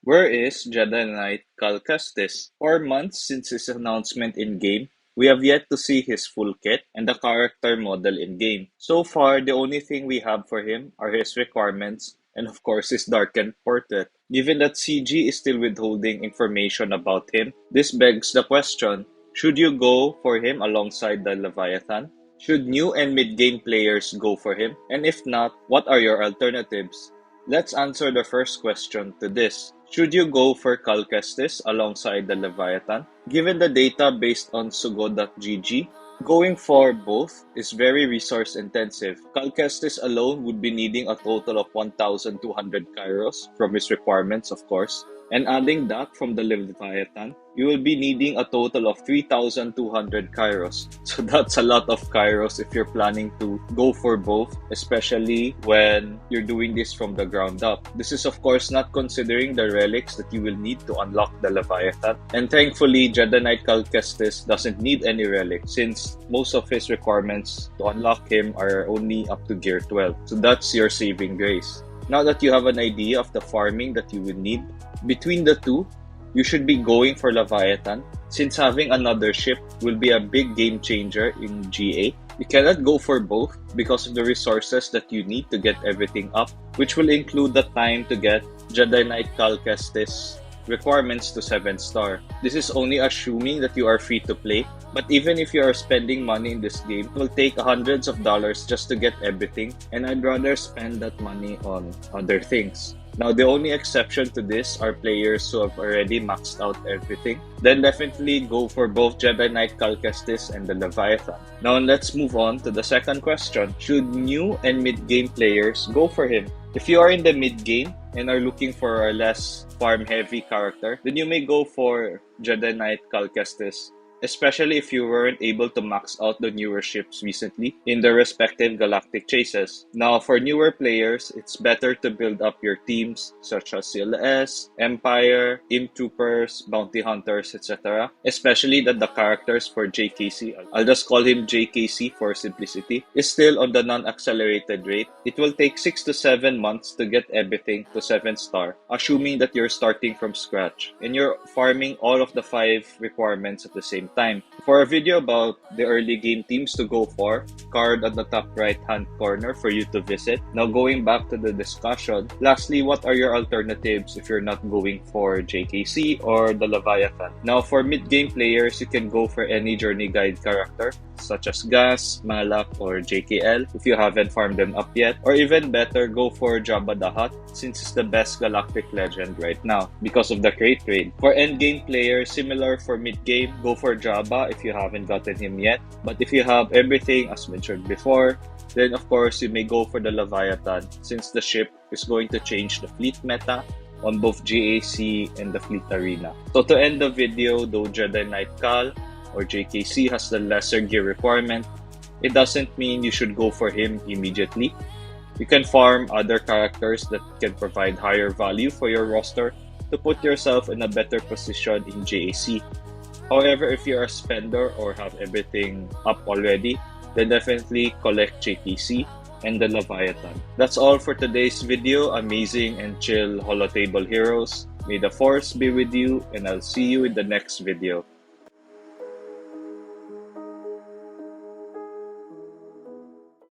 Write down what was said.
Where is Jedi Knight Cal Kestis? 4 months since his announcement in-game, we have yet to see his full kit and the character model in-game. So far, the only thing we have for him are his requirements and of course his darkened portrait. Given that CG is still withholding information about him, this begs the question, should you go for him alongside the Leviathan? Should new and mid-game players go for him? And if not, what are your alternatives? Let's answer the first question to this. Should you go for Cal Kestis alongside the Leviathan? Given the data based on swgoh.gg, going for both is very resource intensive. Cal Kestis alone would be needing a total of 1,200 kairos from his requirements, of course. And adding that from the Leviathan, you will be needing a total of 3,200 kairos. So that's a lot of kairos if you're planning to go for both, especially when you're doing this from the ground up. This is of course not considering the relics that you will need to unlock the Leviathan. And thankfully, Jedi Knight Cal Kestis doesn't need any relics since most of his requirements to unlock him are only up to gear 12. So that's your saving grace. Now that you have an idea of the farming that you would need, between the two, you should be going for Leviathan since having another ship will be a big game changer in GA. You cannot go for both because of the resources that you need to get everything up, which will include the time to get Jedi Knight Cal Kestis requirements to 7-star. This is only assuming that you are free to play, but even if you are spending money in this game, it will take hundreds of dollars just to get everything, and I'd rather spend that money on other things. Now, the only exception to this are players who have already maxed out everything. Then definitely go for both Jedi Knight Cal Kestis and the Leviathan. Now, let's move on to the second question. Should new and mid-game players go for him? If you are in the mid-game and are looking for a less farm-heavy character, then you may go for Jedi Knight Cal Kestis, especially if you weren't able to max out the newer ships recently in their respective galactic chases. Now, for newer players, it's better to build up your teams such as CLS, Empire, Imp Troopers, Bounty Hunters, etc. Especially that the characters for JKC, I'll just call him JKC for simplicity, is still on the non-accelerated rate. It will take 6 to 7 months to get everything to 7-star, assuming that you're starting from scratch and you're farming all of the 5 requirements at the same time. For a video about the early game teams to go for, card on the top right hand corner for you to visit. Now going back to the discussion, lastly, what are your alternatives if you're not going for JKC or the Leviathan? Now for mid-game players, you can go for any journey guide character such as Gas, Malak, or JKL if you haven't farmed them up yet, or even better, go for Jabba the Hutt since it's the best galactic legend right now because of the crate trade. For endgame players, similar for mid-game, go for Jabba if you haven't gotten him yet, but if you have everything as mentioned before, then of course you may go for the Leviathan since the ship is going to change the fleet meta on both GAC and the fleet arena. So to end the video, though Jedi Knight Cal or JKC has the lesser gear requirement, it doesn't mean you should go for him immediately. You can farm other characters that can provide higher value for your roster to put yourself in a better position in JAC. However, if you're a spender or have everything up already, then definitely collect JTC and the Leviathan. That's all for today's video, amazing and chill holotable heroes. May the force be with you, and I'll see you in the next video.